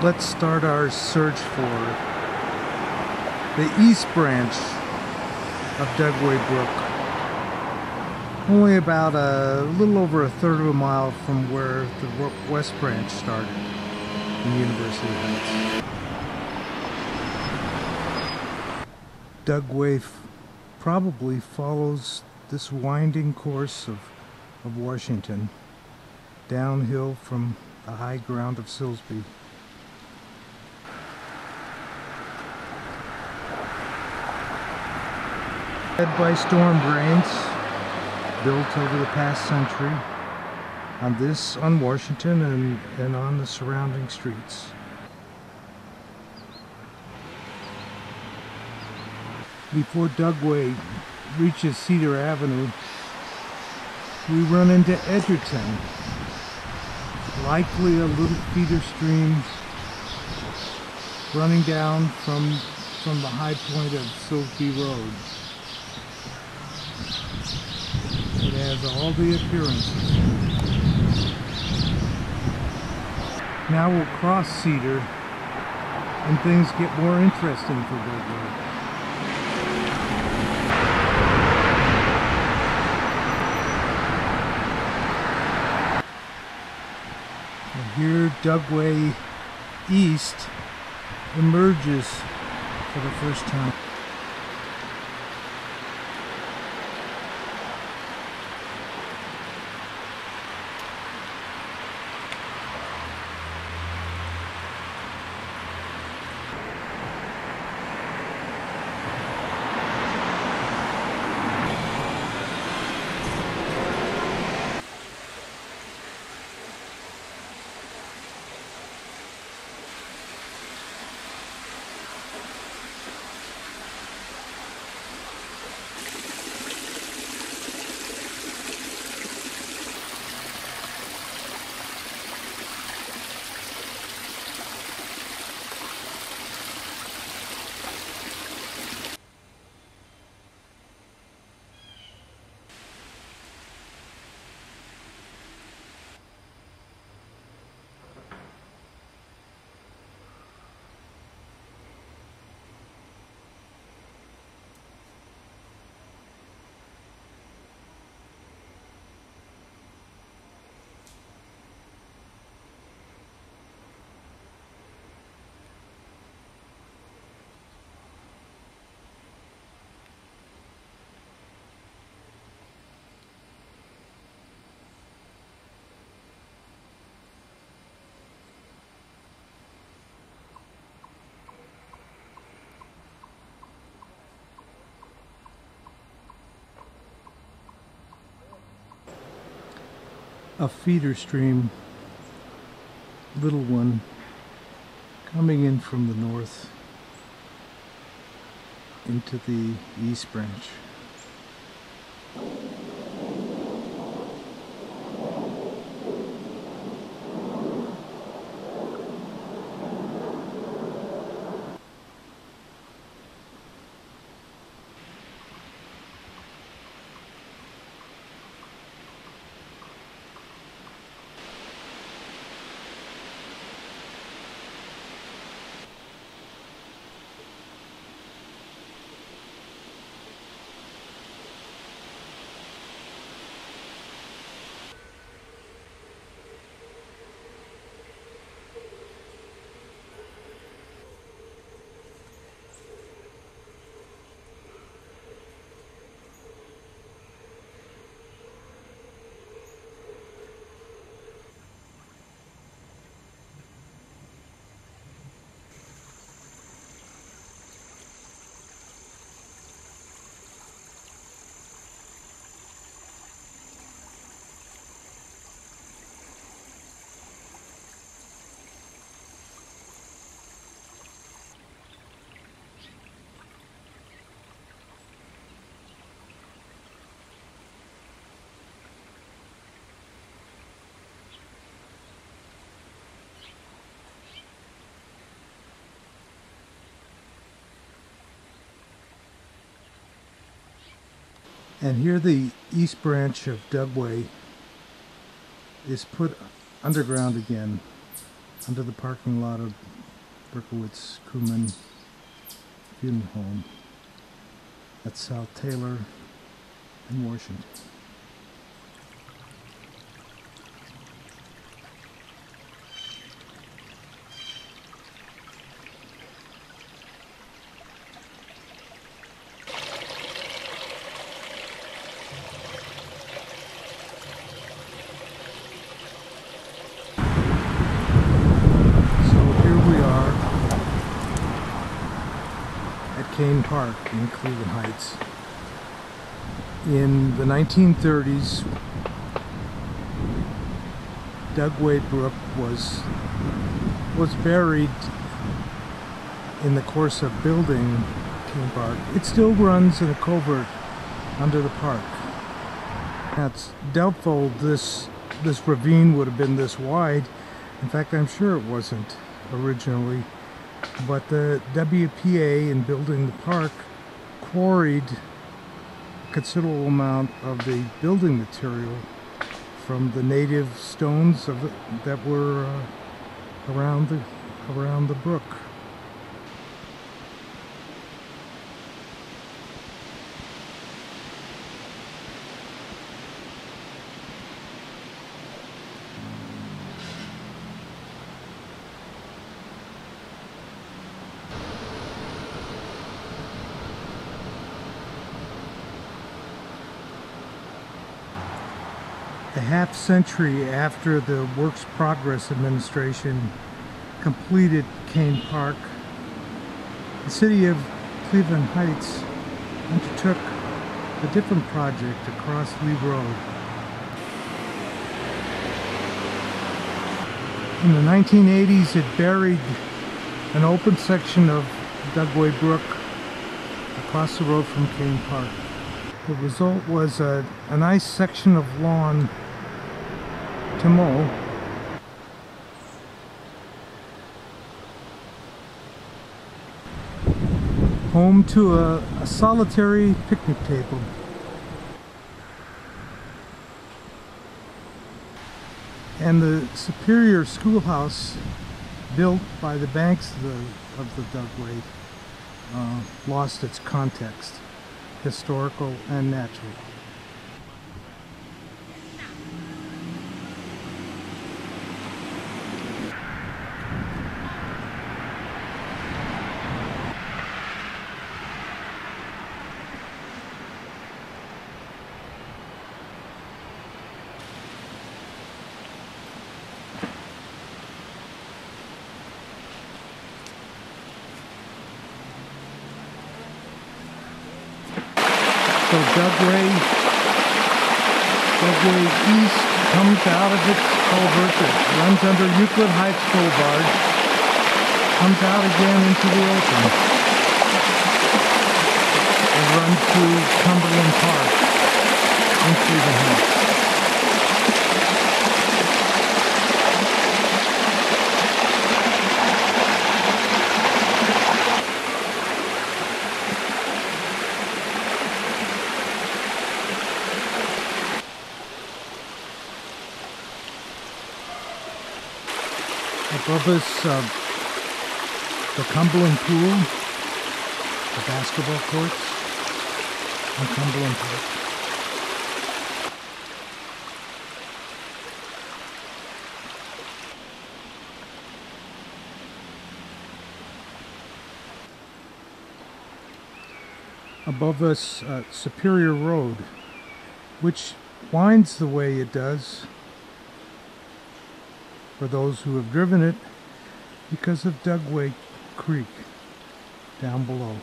Let's start our search for the east branch of Dugway Brook. Only about a little over a third of a mile from where the west branch started in University Heights. Dugway probably follows this winding course of Washington downhill from the high ground of Silsbee. Led by storm drains built over the past century on Washington and on the surrounding streets. Before Dugway reaches Cedar Avenue, we run into Edgerton, likely a little feeder stream running down from the high point of Silsbee Road. It has all the appearances. Now we'll cross Cedar and things get more interesting for Dugway. Here Dugway East emerges for the first time. A feeder stream, little one, coming in from the north into the east branch. And here the east branch of Dugway is put underground again under the parking lot of Berkowitz-Kumin funeral home at South Taylor in Washington. Cain Park in Cleveland Heights. In the 1930s, Dugway Brook was buried in the course of building Cain Park. It still runs in a culvert under the park. It's doubtful this ravine would have been this wide. In fact, I'm sure it wasn't originally. But the WPA, in building the park, quarried a considerable amount of the building material from the native stones that were around the brook. A half century after the Works Progress Administration completed Cain Park, the city of Cleveland Heights undertook a different project across Lee Road. In the 1980s, it buried an open section of Dugway Brook across the road from Cain Park. The result was a nice section of lawn to mow. Home to a solitary picnic table. And the Superior Schoolhouse, built by the banks of the Dugway, lost its context, historical and natural. So Dugway East comes out of its culvert that runs under Euclid Heights Boulevard, comes out again into the open, and runs through Cumberland Parks in Cleveland Heights. Above us, the Cumberland Pool, the basketball courts, and Cumberland Park. Above us, Superior Road, which winds the way it does for those who have driven it because of Dugway Creek down below.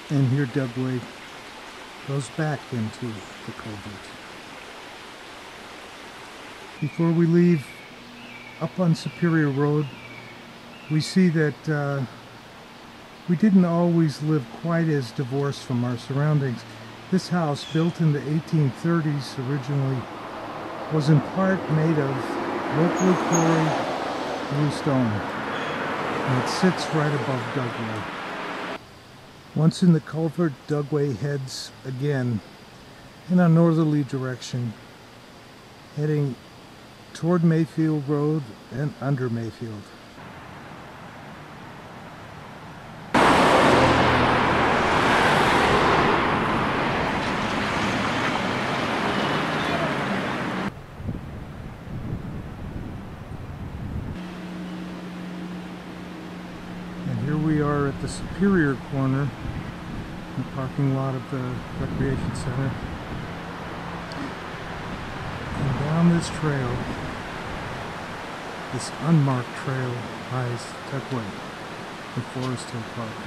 And here Dugway goes back into the culvert. Before we leave up on Superior Road, we see that we didn't always live quite as divorced from our surroundings. This house, built in the 1830s originally, was in part made of locally quarried blue stone, and it sits right above Dugway. Once in the culvert, Dugway heads again in a northerly direction, heading toward Mayfield Road and under Mayfield. And here we are at the Superior corner, the parking lot of the Recreation Center. And down this trail, this unmarked trail, lies Dugway, the Forest Hill Park.